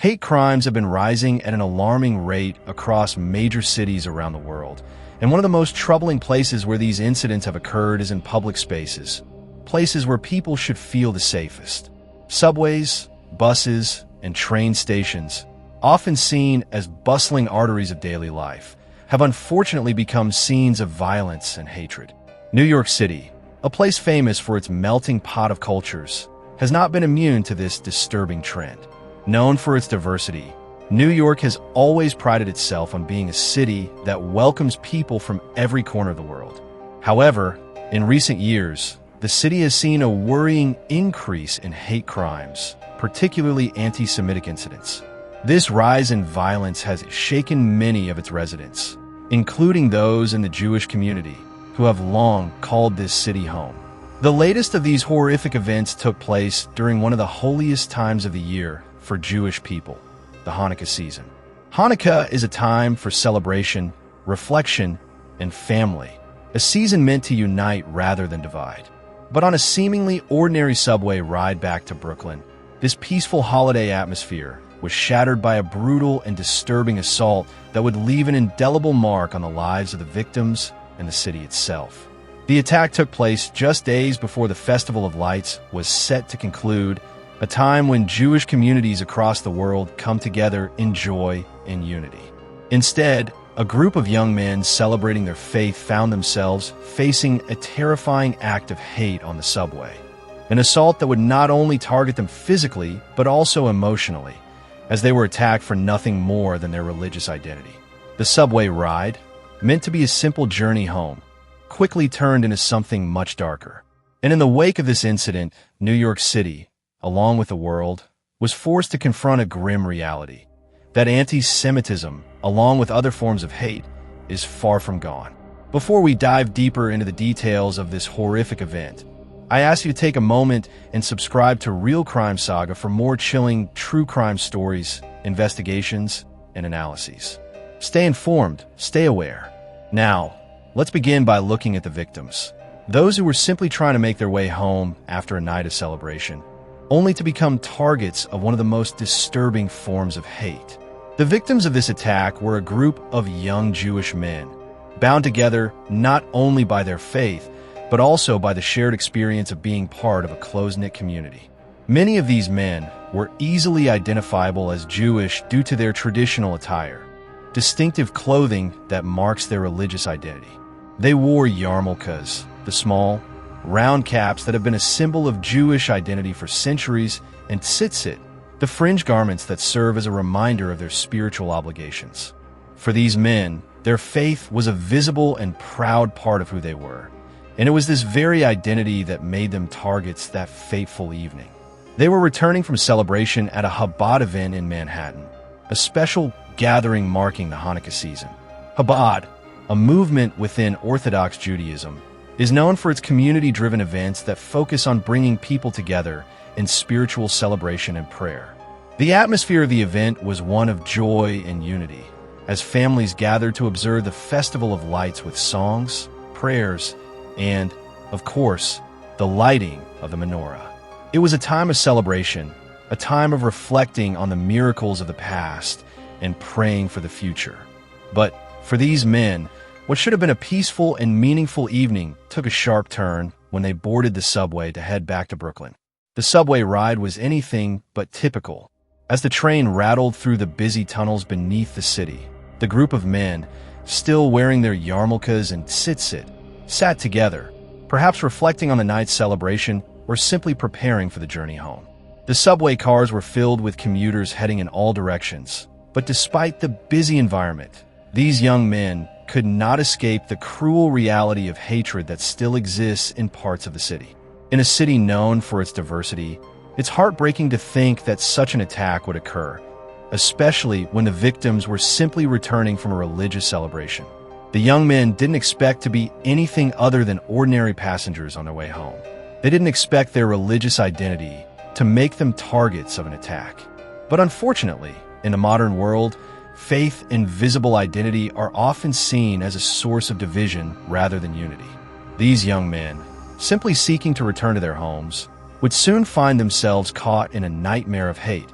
Hate crimes have been rising at an alarming rate across major cities around the world, and one of the most troubling places where these incidents have occurred is in public spaces, places where people should feel the safest. Subways, buses, and train stations, often seen as bustling arteries of daily life, have unfortunately become scenes of violence and hatred. New York City, a place famous for its melting pot of cultures, has not been immune to this disturbing trend. Known for its diversity, New York has always prided itself on being a city that welcomes people from every corner of the world. However, in recent years, the city has seen a worrying increase in hate crimes, particularly anti-Semitic incidents. This rise in violence has shaken many of its residents, including those in the Jewish community, who have long called this city home. The latest of these horrific events took place during one of the holiest times of the year for Jewish people, the Hanukkah season. Hanukkah is a time for celebration, reflection, and family, a season meant to unite rather than divide. But on a seemingly ordinary subway ride back to Brooklyn, this peaceful holiday atmosphere was shattered by a brutal and disturbing assault that would leave an indelible mark on the lives of the victims and the city itself. The attack took place just days before the Festival of Lights was set to conclude, a time when Jewish communities across the world come together in joy and unity. Instead, a group of young men celebrating their faith found themselves facing a terrifying act of hate on the subway, an assault that would not only target them physically, but also emotionally, as they were attacked for nothing more than their religious identity. The subway ride, meant to be a simple journey home, quickly turned into something much darker. And in the wake of this incident, New York City, along with the world, was forced to confront a grim reality: that anti-Semitism, along with other forms of hate, is far from gone. Before we dive deeper into the details of this horrific event, I ask you to take a moment and subscribe to Real Crime Saga for more chilling true crime stories, investigations, and analyses. Stay informed, stay aware. Now, let's begin by looking at the victims. Those who were simply trying to make their way home after a night of celebration, only to become targets of one of the most disturbing forms of hate. The victims of this attack were a group of young Jewish men, bound together not only by their faith, but also by the shared experience of being part of a close-knit community. Many of these men were easily identifiable as Jewish due to their traditional attire, distinctive clothing that marks their religious identity. They wore yarmulkes, the small, round caps that have been a symbol of Jewish identity for centuries, and tzitzit, the fringe garments that serve as a reminder of their spiritual obligations. For these men, their faith was a visible and proud part of who they were, and it was this very identity that made them targets that fateful evening. They were returning from celebration at a Chabad event in Manhattan, a special gathering marking the Hanukkah season. Chabad, a movement within Orthodox Judaism, is known for its community-driven events that focus on bringing people together in spiritual celebration and prayer. The atmosphere of the event was one of joy and unity, as families gathered to observe the Festival of Lights with songs, prayers, and, of course, the lighting of the menorah. It was a time of celebration, a time of reflecting on the miracles of the past and praying for the future. But for these men, what should have been a peaceful and meaningful evening took a sharp turn when they boarded the subway to head back to Brooklyn. The subway ride was anything but typical. As the train rattled through the busy tunnels beneath the city, the group of men, still wearing their yarmulkes and tzitzit, sat together, perhaps reflecting on the night's celebration or simply preparing for the journey home. The subway cars were filled with commuters heading in all directions, but despite the busy environment, these young men could not escape the cruel reality of hatred that still exists in parts of the city. In a city known for its diversity, it's heartbreaking to think that such an attack would occur, especially when the victims were simply returning from a religious celebration. The young men didn't expect to be anything other than ordinary passengers on their way home. They didn't expect their religious identity to make them targets of an attack. But unfortunately, in the modern world, faith and visible identity are often seen as a source of division rather than unity. These young men, simply seeking to return to their homes, would soon find themselves caught in a nightmare of hate,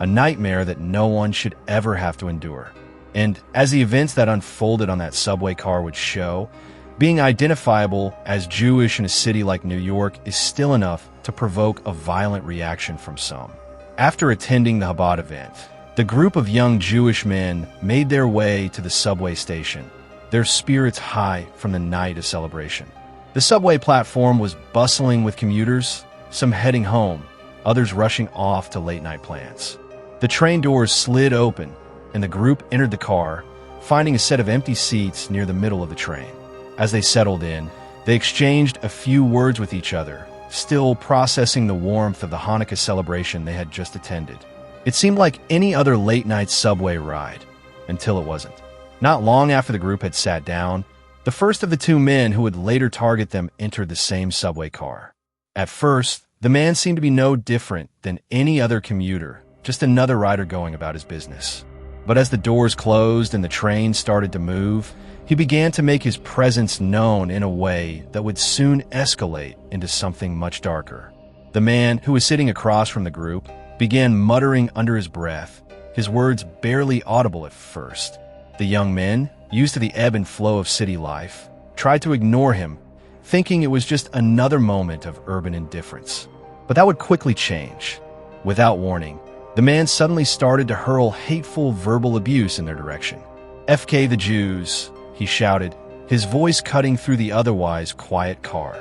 a nightmare that no one should ever have to endure. And as the events that unfolded on that subway car would show, being identifiable as Jewish in a city like New York is still enough to provoke a violent reaction from some. After attending the Chabad event, the group of young Jewish men made their way to the subway station, their spirits high from the night of celebration. The subway platform was bustling with commuters, some heading home, others rushing off to late-night plans. The train doors slid open, and the group entered the car, finding a set of empty seats near the middle of the train. As they settled in, they exchanged a few words with each other, still processing the warmth of the Hanukkah celebration they had just attended. It seemed like any other late-night subway ride, until it wasn't. Not long after the group had sat down, the first of the two men who would later target them entered the same subway car. At first, the man seemed to be no different than any other commuter, just another rider going about his business. But as the doors closed and the train started to move, he began to make his presence known in a way that would soon escalate into something much darker. The man, who was sitting across from the group, began muttering under his breath, his words barely audible at first. The young men, used to the ebb and flow of city life, tried to ignore him, thinking it was just another moment of urban indifference. But that would quickly change. Without warning, the man suddenly started to hurl hateful verbal abuse in their direction. "FK the Jews," he shouted, his voice cutting through the otherwise quiet car.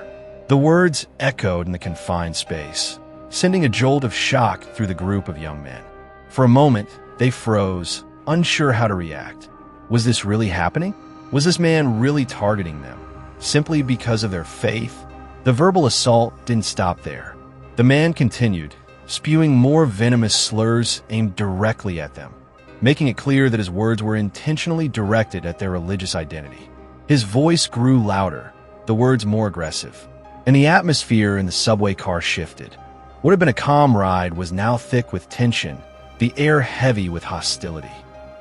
The words echoed in the confined space, sending a jolt of shock through the group of young men. For a moment, they froze, unsure how to react. Was this really happening? Was this man really targeting them, simply because of their faith? The verbal assault didn't stop there. The man continued, spewing more venomous slurs aimed directly at them, making it clear that his words were intentionally directed at their religious identity. His voice grew louder, the words more aggressive, and the atmosphere in the subway car shifted. What had been a calm ride was now thick with tension, the air heavy with hostility.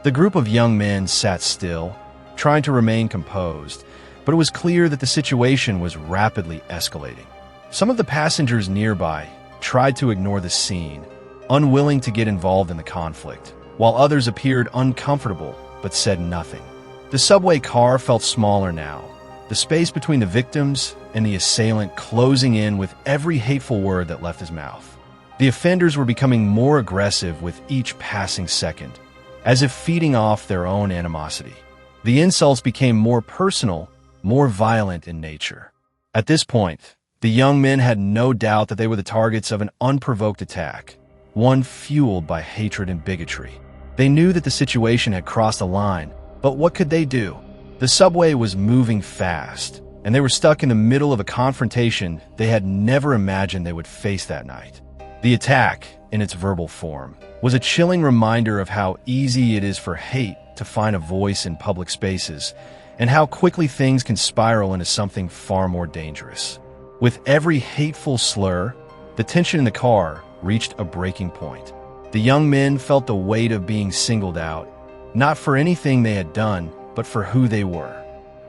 The group of young men sat still, trying to remain composed, but it was clear that the situation was rapidly escalating. Some of the passengers nearby tried to ignore the scene, unwilling to get involved in the conflict, while others appeared uncomfortable but said nothing. The subway car felt smaller now, the space between the victims and the assailant closing in with every hateful word that left his mouth. The offenders were becoming more aggressive with each passing second, as if feeding off their own animosity. The insults became more personal, more violent in nature. At this point, the young men had no doubt that they were the targets of an unprovoked attack, one fueled by hatred and bigotry. They knew that the situation had crossed a line, but what could they do? The subway was moving fast, and they were stuck in the middle of a confrontation they had never imagined they would face that night. The attack, in its verbal form, was a chilling reminder of how easy it is for hate to find a voice in public spaces, and how quickly things can spiral into something far more dangerous. With every hateful slur, the tension in the car reached a breaking point. The young men felt the weight of being singled out, not for anything they had done, but for who they were.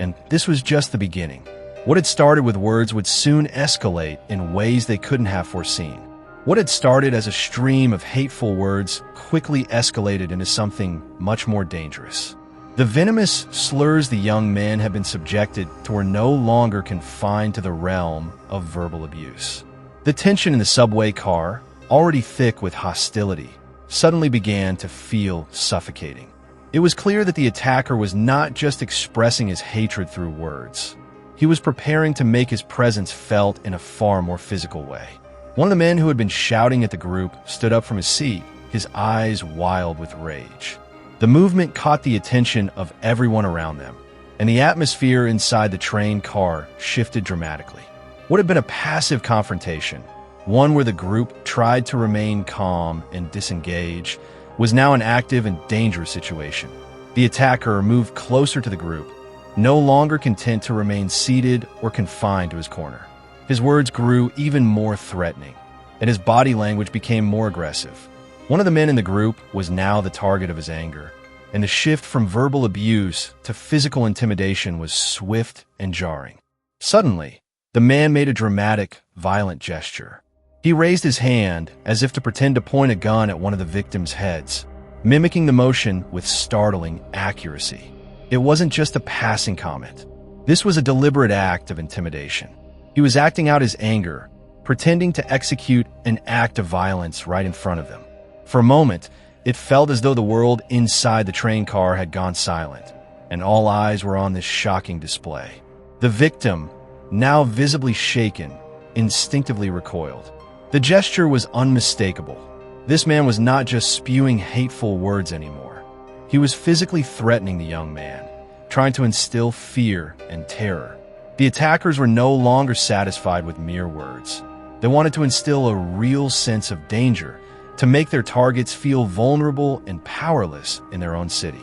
And this was just the beginning. What had started with words would soon escalate in ways they couldn't have foreseen. What had started as a stream of hateful words quickly escalated into something much more dangerous. The venomous slurs the young men had been subjected to were no longer confined to the realm of verbal abuse. The tension in the subway car, already thick with hostility, suddenly began to feel suffocating. It was clear that the attacker was not just expressing his hatred through words. He was preparing to make his presence felt in a far more physical way. One of the men who had been shouting at the group stood up from his seat, his eyes wild with rage. The movement caught the attention of everyone around them, and the atmosphere inside the train car shifted dramatically. What had been a passive confrontation, one where the group tried to remain calm and disengage, was now an active and dangerous situation. The attacker moved closer to the group, no longer content to remain seated or confined to his corner. His words grew even more threatening, and his body language became more aggressive. One of the men in the group was now the target of his anger, and the shift from verbal abuse to physical intimidation was swift and jarring. Suddenly, the man made a dramatic, violent gesture. He raised his hand as if to pretend to point a gun at one of the victims' heads, mimicking the motion with startling accuracy. It wasn't just a passing comment. This was a deliberate act of intimidation. He was acting out his anger, pretending to execute an act of violence right in front of them. For a moment, it felt as though the world inside the train car had gone silent, and all eyes were on this shocking display. The victim, now visibly shaken, instinctively recoiled. The gesture was unmistakable. This man was not just spewing hateful words anymore. He was physically threatening the young man, trying to instill fear and terror. The attackers were no longer satisfied with mere words. They wanted to instill a real sense of danger, to make their targets feel vulnerable and powerless in their own city.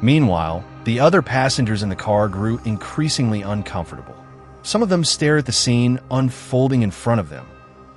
Meanwhile, the other passengers in the car grew increasingly uncomfortable. Some of them stared at the scene unfolding in front of them,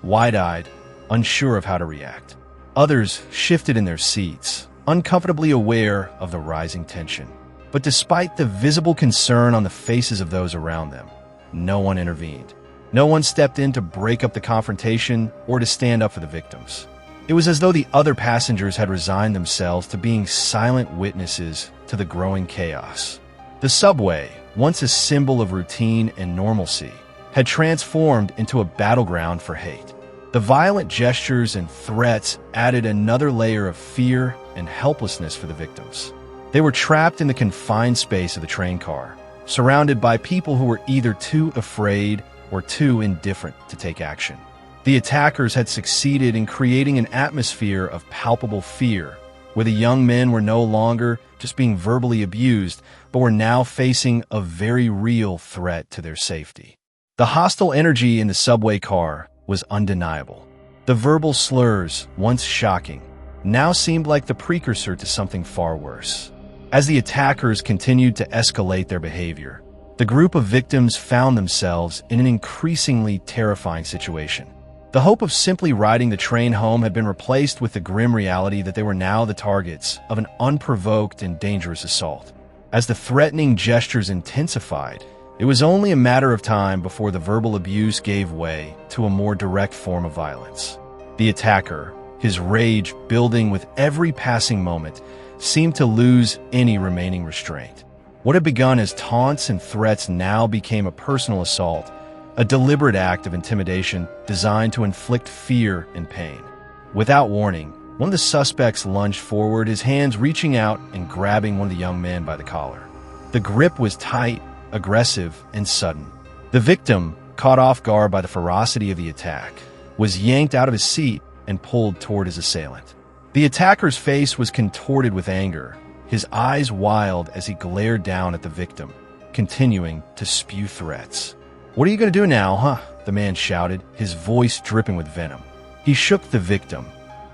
wide-eyed, unsure of how to react. Others shifted in their seats, uncomfortably aware of the rising tension. But despite the visible concern on the faces of those around them, no one intervened. No one stepped in to break up the confrontation or to stand up for the victims. It was as though the other passengers had resigned themselves to being silent witnesses to the growing chaos. The subway, once a symbol of routine and normalcy, had transformed into a battleground for hate. The violent gestures and threats added another layer of fear and helplessness for the victims. They were trapped in the confined space of the train car, surrounded by people who were either too afraid or too indifferent to take action. The attackers had succeeded in creating an atmosphere of palpable fear, where the young men were no longer just being verbally abused, but were now facing a very real threat to their safety. The hostile energy in the subway car was undeniable. The verbal slurs, once shocking, now seemed like the precursor to something far worse. As the attackers continued to escalate their behavior, the group of victims found themselves in an increasingly terrifying situation. The hope of simply riding the train home had been replaced with the grim reality that they were now the targets of an unprovoked and dangerous assault. As the threatening gestures intensified, it was only a matter of time before the verbal abuse gave way to a more direct form of violence. The attacker, his rage building with every passing moment, seemed to lose any remaining restraint. What had begun as taunts and threats now became a personal assault, a deliberate act of intimidation designed to inflict fear and pain. Without warning, one of the suspects lunged forward, his hands reaching out and grabbing one of the young men by the collar. The grip was tight, aggressive, and sudden. The victim, caught off guard by the ferocity of the attack, was yanked out of his seat and pulled toward his assailant. The attacker's face was contorted with anger, his eyes wild as he glared down at the victim, continuing to spew threats. "What are you going to do now, huh?" the man shouted, his voice dripping with venom. He shook the victim,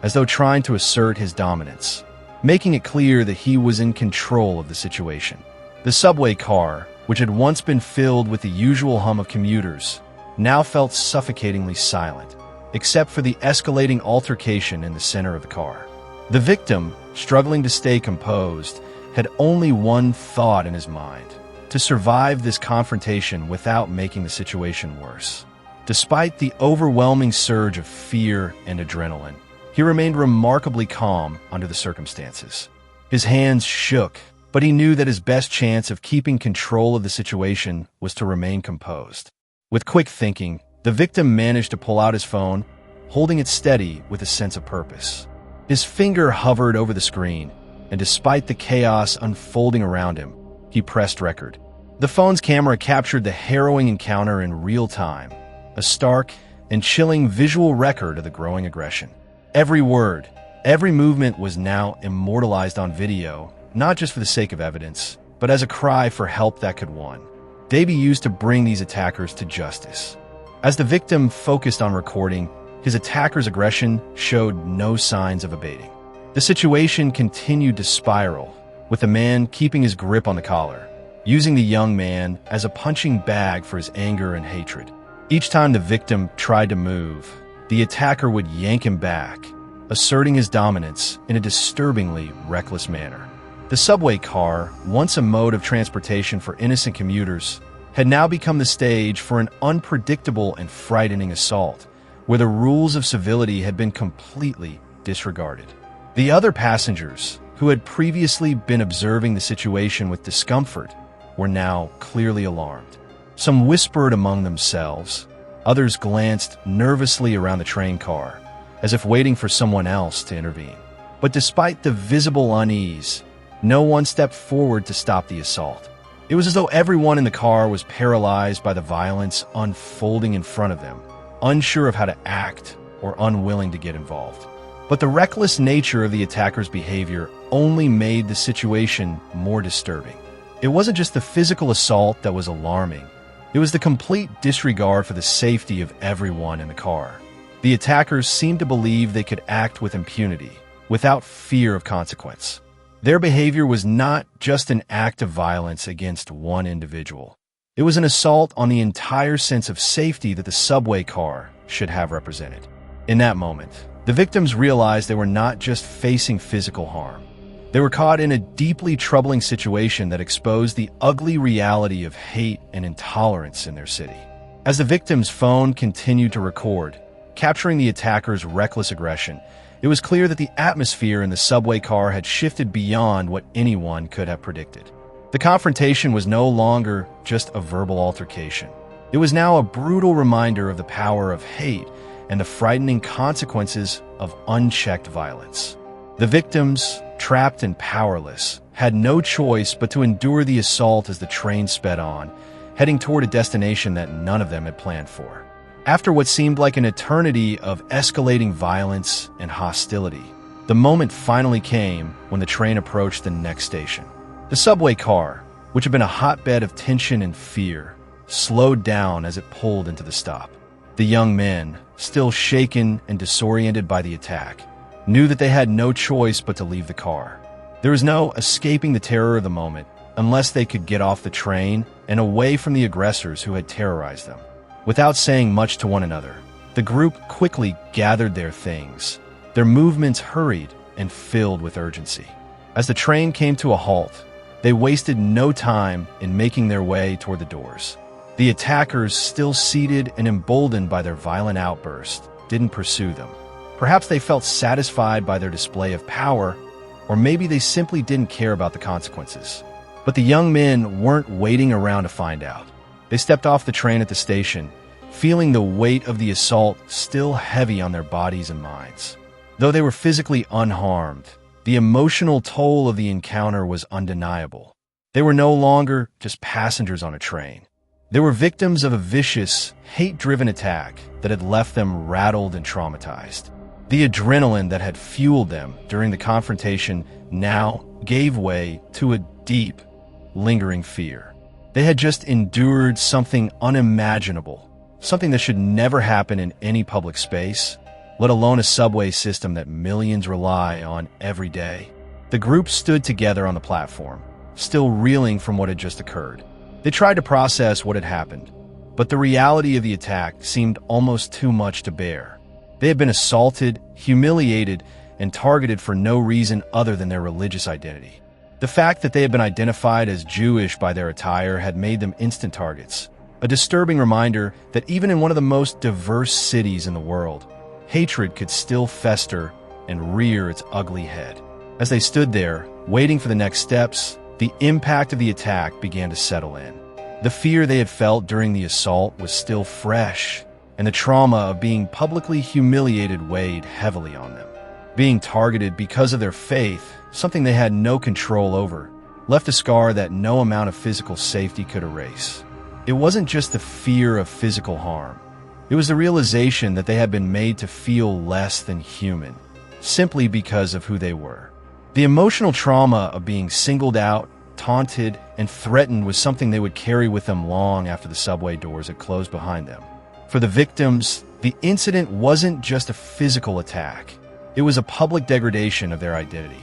as though trying to assert his dominance, making it clear that he was in control of the situation. The subway car, which had once been filled with the usual hum of commuters, now felt suffocatingly silent, except for the escalating altercation in the center of the car. The victim, struggling to stay composed, had only one thought in his mind: to survive this confrontation without making the situation worse. Despite the overwhelming surge of fear and adrenaline, he remained remarkably calm under the circumstances. His hands shook, but he knew that his best chance of keeping control of the situation was to remain composed. With quick thinking, the victim managed to pull out his phone, holding it steady with a sense of purpose. His finger hovered over the screen, and despite the chaos unfolding around him, he pressed record. The phone's camera captured the harrowing encounter in real time, a stark and chilling visual record of the growing aggression. Every word, every movement was now immortalized on video, not just for the sake of evidence, but as a cry for help that could one. They'd be used to bring these attackers to justice. As the victim focused on recording, his attacker's aggression showed no signs of abating. The situation continued to spiral, with the man keeping his grip on the collar, using the young man as a punching bag for his anger and hatred. Each time the victim tried to move, the attacker would yank him back, asserting his dominance in a disturbingly reckless manner. The subway car, once a mode of transportation for innocent commuters, had now become the stage for an unpredictable and frightening assault, where the rules of civility had been completely disregarded. The other passengers, who had previously been observing the situation with discomfort, were now clearly alarmed. Some whispered among themselves. Others glanced nervously around the train car, as if waiting for someone else to intervene. But despite the visible unease, no one stepped forward to stop the assault. It was as though everyone in the car was paralyzed by the violence unfolding in front of them, unsure of how to act or unwilling to get involved. But the reckless nature of the attackers' behavior only made the situation more disturbing. It wasn't just the physical assault that was alarming. It was the complete disregard for the safety of everyone in the car. The attackers seemed to believe they could act with impunity, without fear of consequence. Their behavior was not just an act of violence against one individual. It was an assault on the entire sense of safety that the subway car should have represented. In that moment, the victims realized they were not just facing physical harm. They were caught in a deeply troubling situation that exposed the ugly reality of hate and intolerance in their city. As the victim's phone continued to record, capturing the attackers' reckless aggression, it was clear that the atmosphere in the subway car had shifted beyond what anyone could have predicted. The confrontation was no longer just a verbal altercation. It was now a brutal reminder of the power of hate and the frightening consequences of unchecked violence. The victims, trapped and powerless, had no choice but to endure the assault as the train sped on, heading toward a destination that none of them had planned for. After what seemed like an eternity of escalating violence and hostility, the moment finally came when the train approached the next station. The subway car, which had been a hotbed of tension and fear, slowed down as it pulled into the stop. The young men, still shaken and disoriented by the attack, knew that they had no choice but to leave the car. There was no escaping the terror of the moment unless they could get off the train and away from the aggressors who had terrorized them. Without saying much to one another, the group quickly gathered their things, their movements hurried and filled with urgency. As the train came to a halt, they wasted no time in making their way toward the doors. The attackers, still seated and emboldened by their violent outburst, didn't pursue them. Perhaps they felt satisfied by their display of power, or maybe they simply didn't care about the consequences. But the young men weren't waiting around to find out. They stepped off the train at the station, feeling the weight of the assault still heavy on their bodies and minds. Though they were physically unharmed, the emotional toll of the encounter was undeniable. They were no longer just passengers on a train. They were victims of a vicious, hate-driven attack that had left them rattled and traumatized. The adrenaline that had fueled them during the confrontation now gave way to a deep, lingering fear. They had just endured something unimaginable, something that should never happen in any public space, let alone a subway system that millions rely on every day. The group stood together on the platform, still reeling from what had just occurred. They tried to process what had happened, but the reality of the attack seemed almost too much to bear. They had been assaulted, humiliated, and targeted for no reason other than their religious identity. The fact that they had been identified as Jewish by their attire had made them instant targets, a disturbing reminder that even in one of the most diverse cities in the world, hatred could still fester and rear its ugly head. As they stood there, waiting for the next steps, the impact of the attack began to settle in. The fear they had felt during the assault was still fresh, and the trauma of being publicly humiliated weighed heavily on them. Being targeted because of their faith, something they had no control over, left a scar that no amount of physical safety could erase. It wasn't just the fear of physical harm. It was the realization that they had been made to feel less than human, simply because of who they were. The emotional trauma of being singled out, taunted, and threatened was something they would carry with them long after the subway doors had closed behind them. For the victims, the incident wasn't just a physical attack. It was a public degradation of their identity.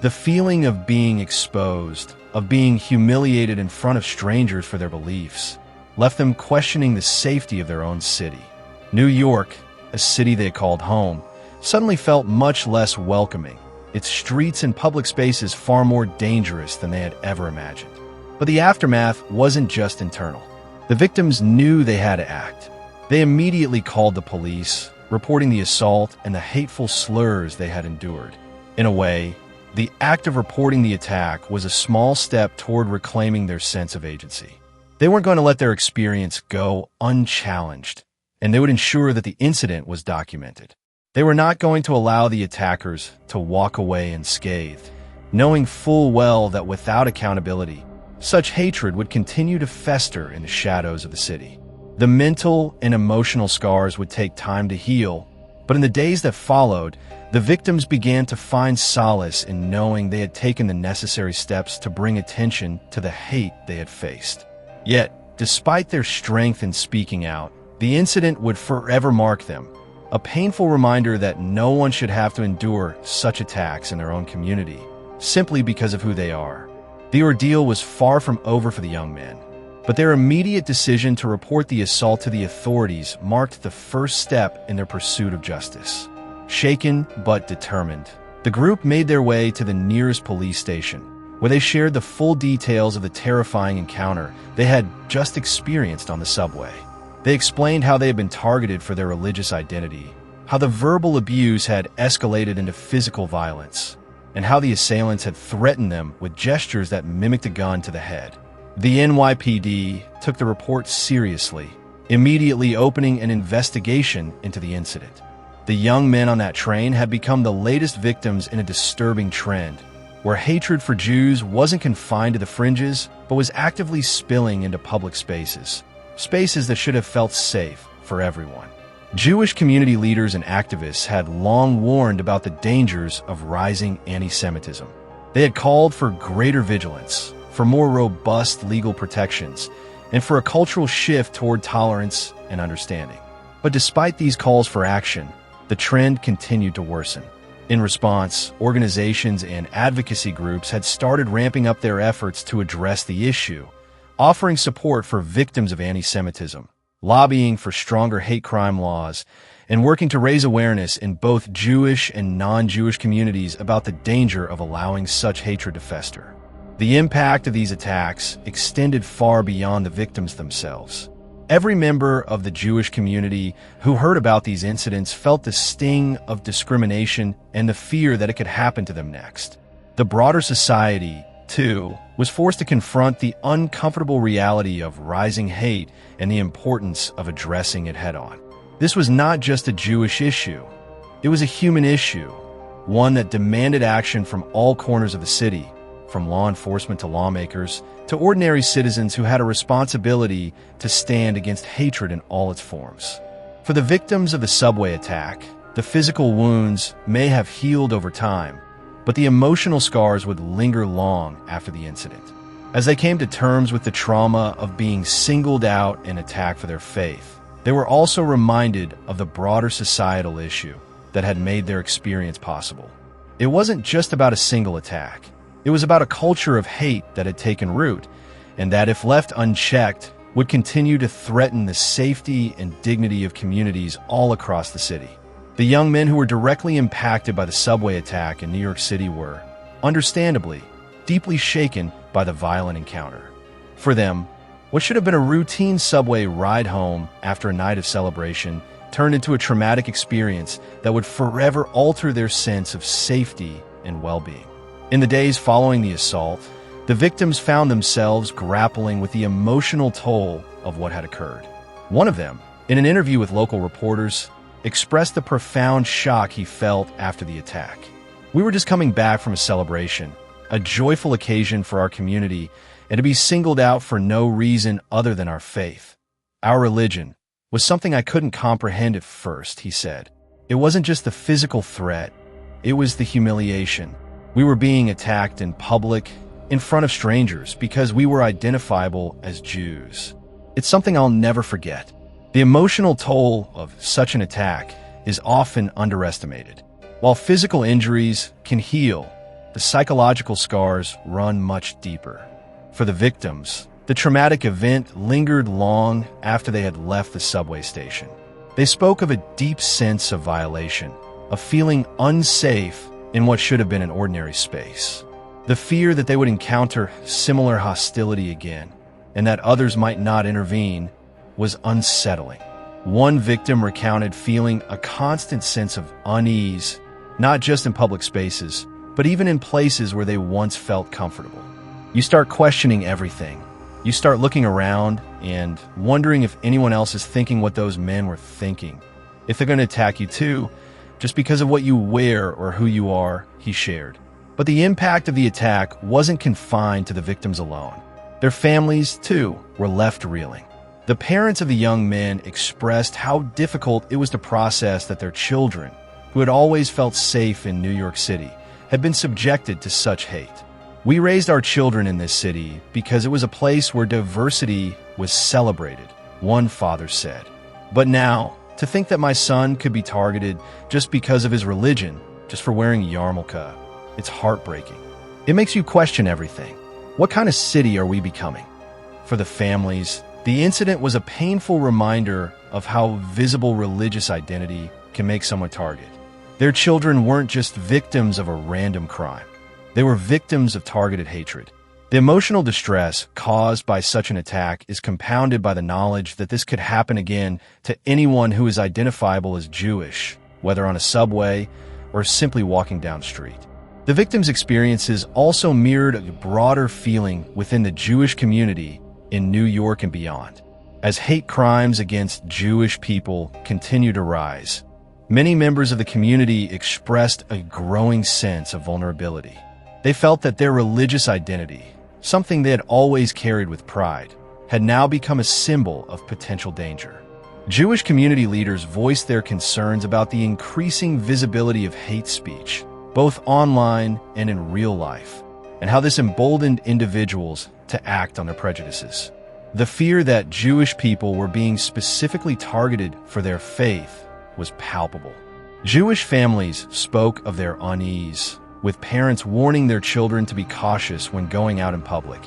The feeling of being exposed, of being humiliated in front of strangers for their beliefs, left them questioning the safety of their own city. New York, a city they called home, suddenly felt much less welcoming, its streets and public spaces far more dangerous than they had ever imagined. But the aftermath wasn't just internal. The victims knew they had to act. They immediately called the police, reporting the assault and the hateful slurs they had endured. In a way, the act of reporting the attack was a small step toward reclaiming their sense of agency. They weren't going to let their experience go unchallenged, and they would ensure that the incident was documented. They were not going to allow the attackers to walk away unscathed, knowing full well that without accountability, such hatred would continue to fester in the shadows of the city. The mental and emotional scars would take time to heal, but in the days that followed, the victims began to find solace in knowing they had taken the necessary steps to bring attention to the hate they had faced. Yet, despite their strength in speaking out, the incident would forever mark them, a painful reminder that no one should have to endure such attacks in their own community, simply because of who they are. The ordeal was far from over for the young men, but their immediate decision to report the assault to the authorities marked the first step in their pursuit of justice. Shaken but determined, the group made their way to the nearest police station, where they shared the full details of the terrifying encounter they had just experienced on the subway. They explained how they had been targeted for their religious identity, how the verbal abuse had escalated into physical violence, and how the assailants had threatened them with gestures that mimicked a gun to the head. The NYPD took the report seriously, immediately opening an investigation into the incident. The young men on that train had become the latest victims in a disturbing trend, where hatred for Jews wasn't confined to the fringes, but was actively spilling into public spaces that should have felt safe for everyone. Jewish community leaders and activists had long warned about the dangers of rising antisemitism. They had called for greater vigilance, for more robust legal protections, and for a cultural shift toward tolerance and understanding. But despite these calls for action, the trend continued to worsen. In response, organizations and advocacy groups had started ramping up their efforts to address the issue, offering support for victims of antisemitism, lobbying for stronger hate crime laws, and working to raise awareness in both Jewish and non-Jewish communities about the danger of allowing such hatred to fester. The impact of these attacks extended far beyond the victims themselves. Every member of the Jewish community who heard about these incidents felt the sting of discrimination and the fear that it could happen to them next. The broader society, too, was forced to confront the uncomfortable reality of rising hate and the importance of addressing it head-on. This was not just a Jewish issue. It was a human issue, one that demanded action from all corners of the city, from law enforcement to lawmakers, to ordinary citizens who had a responsibility to stand against hatred in all its forms. For the victims of the subway attack, the physical wounds may have healed over time, but the emotional scars would linger long after the incident. As they came to terms with the trauma of being singled out and attacked for their faith, they were also reminded of the broader societal issue that had made their experience possible. It wasn't just about a single attack. It was about a culture of hate that had taken root, and that, if left unchecked, would continue to threaten the safety and dignity of communities all across the city. The young men who were directly impacted by the subway attack in New York City were, understandably, deeply shaken by the violent encounter. For them, what should have been a routine subway ride home after a night of celebration turned into a traumatic experience that would forever alter their sense of safety and well-being. In the days following the assault, the victims found themselves grappling with the emotional toll of what had occurred. One of them, in an interview with local reporters, expressed the profound shock he felt after the attack. "We were just coming back from a celebration, a joyful occasion for our community, and to be singled out for no reason other than our faith. Our religion was something I couldn't comprehend at first," he said. "It wasn't just the physical threat, it was the humiliation. We were being attacked in public, in front of strangers, because we were identifiable as Jews. It's something I'll never forget." The emotional toll of such an attack is often underestimated. While physical injuries can heal, the psychological scars run much deeper. For the victims, the traumatic event lingered long after they had left the subway station. They spoke of a deep sense of violation, of feeling unsafe in what should have been an ordinary space. The fear that they would encounter similar hostility again, and that others might not intervene, was unsettling. One victim recounted feeling a constant sense of unease, not just in public spaces, but even in places where they once felt comfortable. You start questioning everything. You start looking around and wondering if anyone else is thinking what those men were thinking. If they're going to attack you too, just because of what you wear or who you are, he shared. But the impact of the attack wasn't confined to the victims alone. Their families, too, were left reeling. The parents of the young men expressed how difficult it was to process that their children, who had always felt safe in New York City, had been subjected to such hate. "We raised our children in this city because it was a place where diversity was celebrated," one father said. "But now, to think that my son could be targeted just because of his religion, just for wearing yarmulke, it's heartbreaking. It makes you question everything. What kind of city are we becoming?" For the families, the incident was a painful reminder of how visible religious identity can make someone target. Their children weren't just victims of a random crime. They were victims of targeted hatred. The emotional distress caused by such an attack is compounded by the knowledge that this could happen again to anyone who is identifiable as Jewish, whether on a subway or simply walking down the street. The victims' experiences also mirrored a broader feeling within the Jewish community in New York and beyond. As hate crimes against Jewish people continue to rise, many members of the community expressed a growing sense of vulnerability. They felt that their religious identity, something they had always carried with pride, had now become a symbol of potential danger. Jewish community leaders voiced their concerns about the increasing visibility of hate speech, both online and in real life, and how this emboldened individuals to act on their prejudices. The fear that Jewish people were being specifically targeted for their faith was palpable. Jewish families spoke of their unease, with parents warning their children to be cautious when going out in public,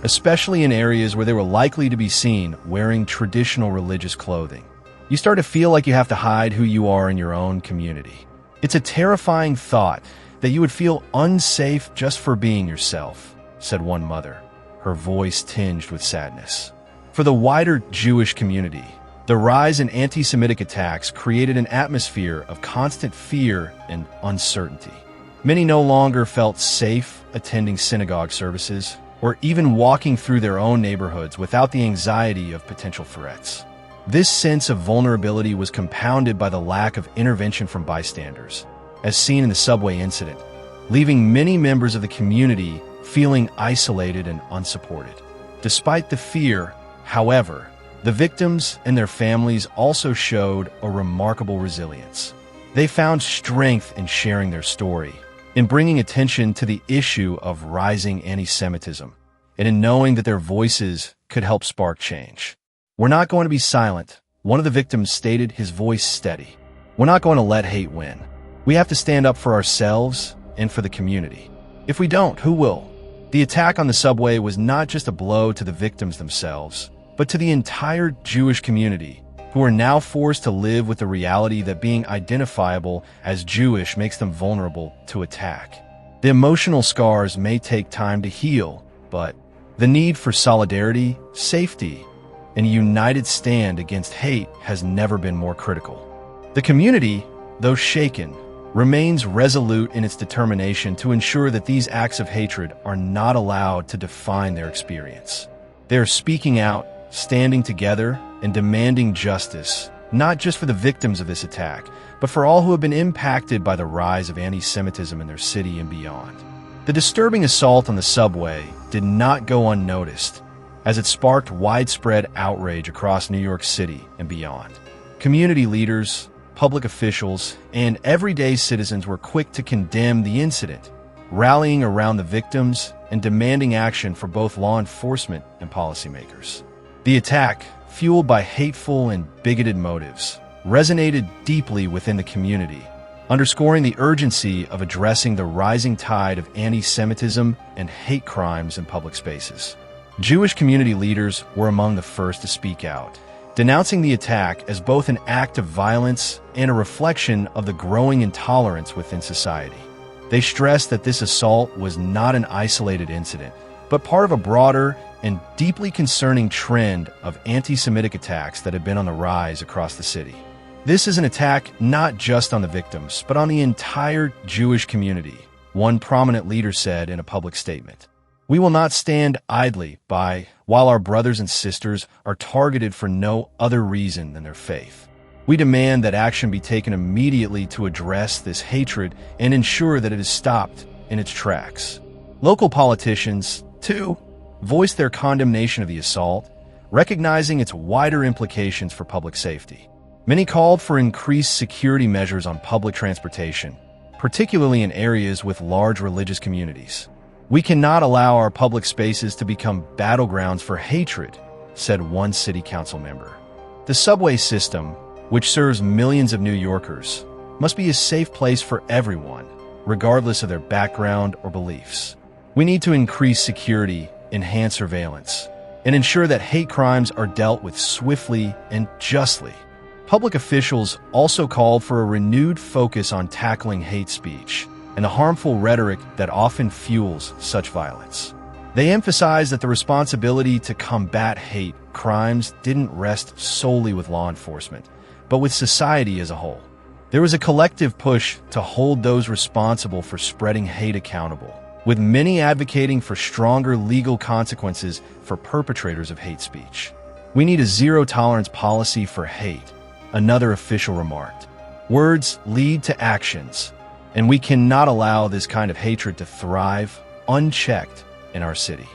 especially in areas where they were likely to be seen wearing traditional religious clothing. You start to feel like you have to hide who you are in your own community. It's a terrifying thought that you would feel unsafe just for being yourself, said one mother, her voice tinged with sadness. For the wider Jewish community, the rise in anti-Semitic attacks created an atmosphere of constant fear and uncertainty. Many no longer felt safe attending synagogue services or even walking through their own neighborhoods without the anxiety of potential threats. This sense of vulnerability was compounded by the lack of intervention from bystanders, as seen in the subway incident, leaving many members of the community feeling isolated and unsupported. Despite the fear, however, the victims and their families also showed a remarkable resilience. They found strength in sharing their story, in bringing attention to the issue of rising anti-Semitism, and in knowing that their voices could help spark change. "We're not going to be silent," one of the victims stated, his voice steady. "We're not going to let hate win. We have to stand up for ourselves and for the community. If we don't, who will?" The attack on the subway was not just a blow to the victims themselves, but to the entire Jewish community, who are now forced to live with the reality that being identifiable as Jewish makes them vulnerable to attack. The emotional scars may take time to heal, but the need for solidarity, safety, and a united stand against hate has never been more critical. The community, though shaken, remains resolute in its determination to ensure that these acts of hatred are not allowed to define their experience. They are speaking out, standing together, and demanding justice, not just for the victims of this attack, but for all who have been impacted by the rise of anti-Semitism in their city and beyond. The disturbing assault on the subway did not go unnoticed, as it sparked widespread outrage across New York City and beyond. Community leaders, public officials, and everyday citizens were quick to condemn the incident, rallying around the victims and demanding action for both law enforcement and policymakers. The attack, fueled by hateful and bigoted motives, resonated deeply within the community, underscoring the urgency of addressing the rising tide of anti-Semitism and hate crimes in public spaces. Jewish community leaders were among the first to speak out, denouncing the attack as both an act of violence and a reflection of the growing intolerance within society. They stressed that this assault was not an isolated incident, but part of a broader and deeply concerning trend of anti-Semitic attacks that had been on the rise across the city. This is an attack not just on the victims, but on the entire Jewish community, one prominent leader said in a public statement. We will not stand idly by while our brothers and sisters are targeted for no other reason than their faith. We demand that action be taken immediately to address this hatred and ensure that it is stopped in its tracks. Local politicians, too, voiced their condemnation of the assault, recognizing its wider implications for public safety. Many called for increased security measures on public transportation, particularly in areas with large religious communities. We cannot allow our public spaces to become battlegrounds for hatred, said one city council member. The subway system, which serves millions of New Yorkers, must be a safe place for everyone, regardless of their background or beliefs. We need to increase security, enhance surveillance, and ensure that hate crimes are dealt with swiftly and justly. Public officials also called for a renewed focus on tackling hate speech and the harmful rhetoric that often fuels such violence. They emphasized that the responsibility to combat hate crimes didn't rest solely with law enforcement, but with society as a whole. There was a collective push to hold those responsible for spreading hate accountable, with many advocating for stronger legal consequences for perpetrators of hate speech. We need a zero-tolerance policy for hate, another official remarked. Words lead to actions, and we cannot allow this kind of hatred to thrive unchecked in our city.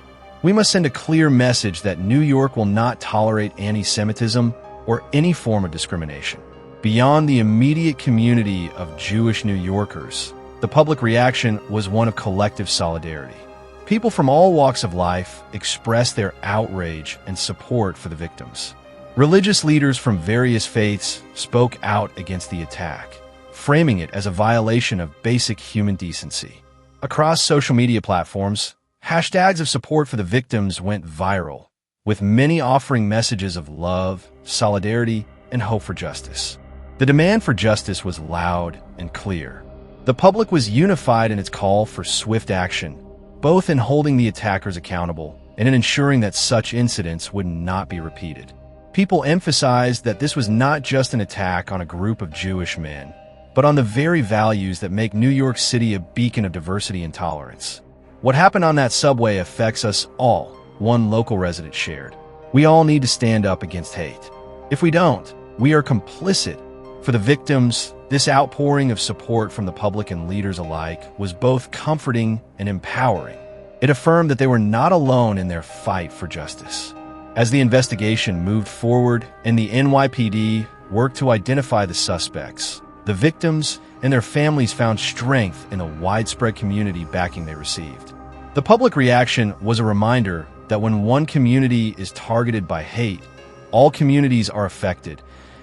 We must send a clear message that New York will not tolerate anti-Semitism or any form of discrimination. Beyond the immediate community of Jewish New Yorkers, the public reaction was one of collective solidarity. People from all walks of life expressed their outrage and support for the victims. Religious leaders from various faiths spoke out against the attack, framing it as a violation of basic human decency. Across social media platforms, hashtags of support for the victims went viral, with many offering messages of love, solidarity, and hope for justice. The demand for justice was loud and clear. The public was unified in its call for swift action, both in holding the attackers accountable and in ensuring that such incidents would not be repeated. People emphasized that this was not just an attack on a group of Jewish men, but on the very values that make New York City a beacon of diversity and tolerance. What happened on that subway affects us all, one local resident shared. We all need to stand up against hate. If we don't, we are complicit. For the victims, this outpouring of support from the public and leaders alike was both comforting and empowering. It affirmed that they were not alone in their fight for justice. As the investigation moved forward and the NYPD worked to identify the suspects, the victims and their families found strength in the widespread community backing they received. The public reaction was a reminder that when one community is targeted by hate, all communities are affected,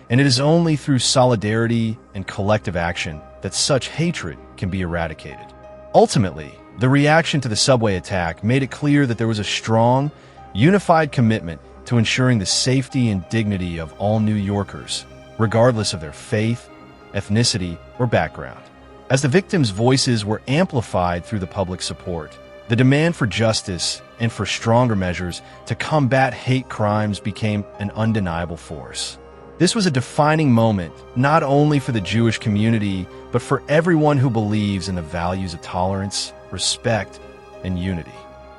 and it is only through solidarity and collective action that such hatred can be eradicated. Ultimately, the reaction to the subway attack made it clear that there was a strong, unified commitment to ensuring the safety and dignity of all New Yorkers, regardless of their faith, ethnicity, or background. As the victims' voices were amplified through the public support, the demand for justice and for stronger measures to combat hate crimes became an undeniable force. This was a defining moment, not only for the Jewish community, but for everyone who believes in the values of tolerance, respect, and unity.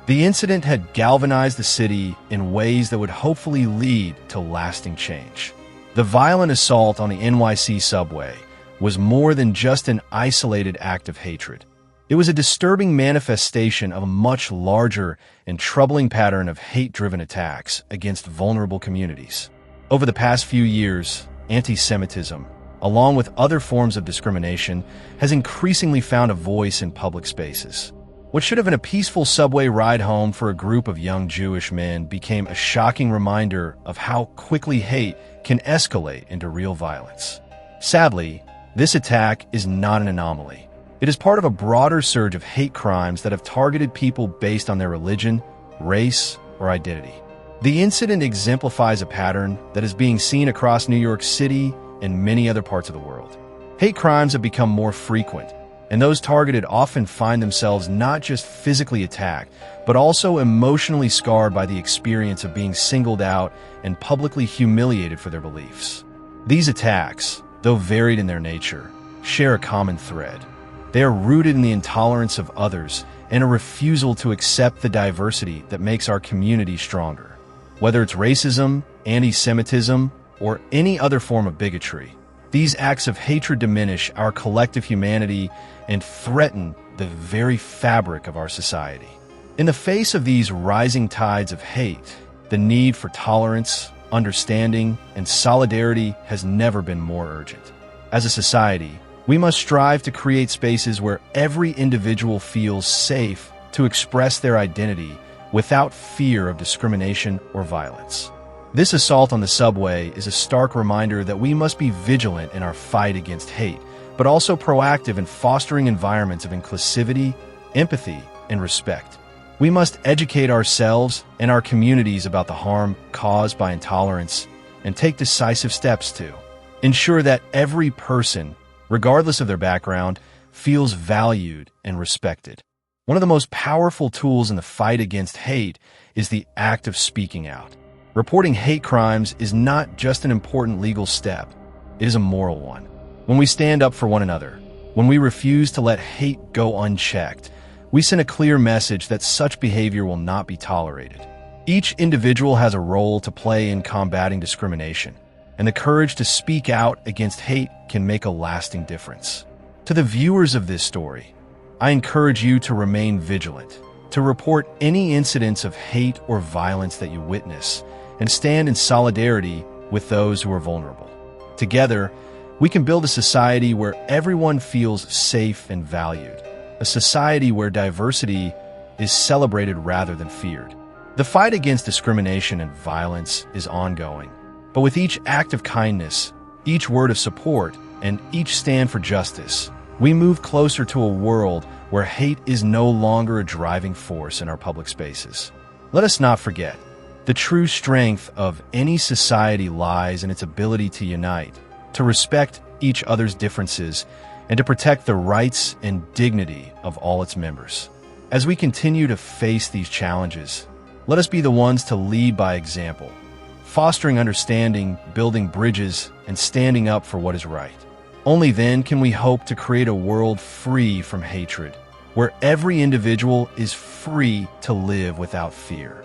The incident had galvanized the city in ways that would hopefully lead to lasting change. The violent assault on the NYC subway was more than just an isolated act of hatred. It was a disturbing manifestation of a much larger and troubling pattern of hate-driven attacks against vulnerable communities. Over the past few years, antisemitism, along with other forms of discrimination, has increasingly found a voice in public spaces. What should have been a peaceful subway ride home for a group of young Jewish men became a shocking reminder of how quickly hate can escalate into real violence. Sadly, this attack is not an anomaly. It is part of a broader surge of hate crimes that have targeted people based on their religion, race, or identity. The incident exemplifies a pattern that is being seen across New York City and many other parts of the world. Hate crimes have become more frequent, and those targeted often find themselves not just physically attacked, but also emotionally scarred by the experience of being singled out and publicly humiliated for their beliefs. These attacks, though varied in their nature, share a common thread. They are rooted in the intolerance of others and a refusal to accept the diversity that makes our community stronger. Whether it's racism, anti-Semitism, or any other form of bigotry, these acts of hatred diminish our collective humanity and threaten the very fabric of our society. In the face of these rising tides of hate, the need for tolerance, understanding, and solidarity has never been more urgent. As a society, we must strive to create spaces where every individual feels safe to express their identity without fear of discrimination or violence. This assault on the subway is a stark reminder that we must be vigilant in our fight against hate, but also proactive in fostering environments of inclusivity, empathy, and respect. We must educate ourselves and our communities about the harm caused by intolerance and take decisive steps to ensure that every person, regardless of their background, feels valued and respected. One of the most powerful tools in the fight against hate is the act of speaking out. Reporting hate crimes is not just an important legal step, it is a moral one. When we stand up for one another, when we refuse to let hate go unchecked, we send a clear message that such behavior will not be tolerated. Each individual has a role to play in combating discrimination, and the courage to speak out against hate can make a lasting difference. To the viewers of this story, I encourage you to remain vigilant, to report any incidents of hate or violence that you witness, and stand in solidarity with those who are vulnerable. Together, we can build a society where everyone feels safe and valued, a society where diversity is celebrated rather than feared. The fight against discrimination and violence is ongoing, but with each act of kindness, each word of support, and each stand for justice, we move closer to a world where hate is no longer a driving force in our public spaces. Let us not forget, the true strength of any society lies in its ability to unite, to respect each other's differences, and to protect the rights and dignity of all its members. As we continue to face these challenges, let us be the ones to lead by example, fostering understanding, building bridges, and standing up for what is right. Only then can we hope to create a world free from hatred, where every individual is free to live without fear.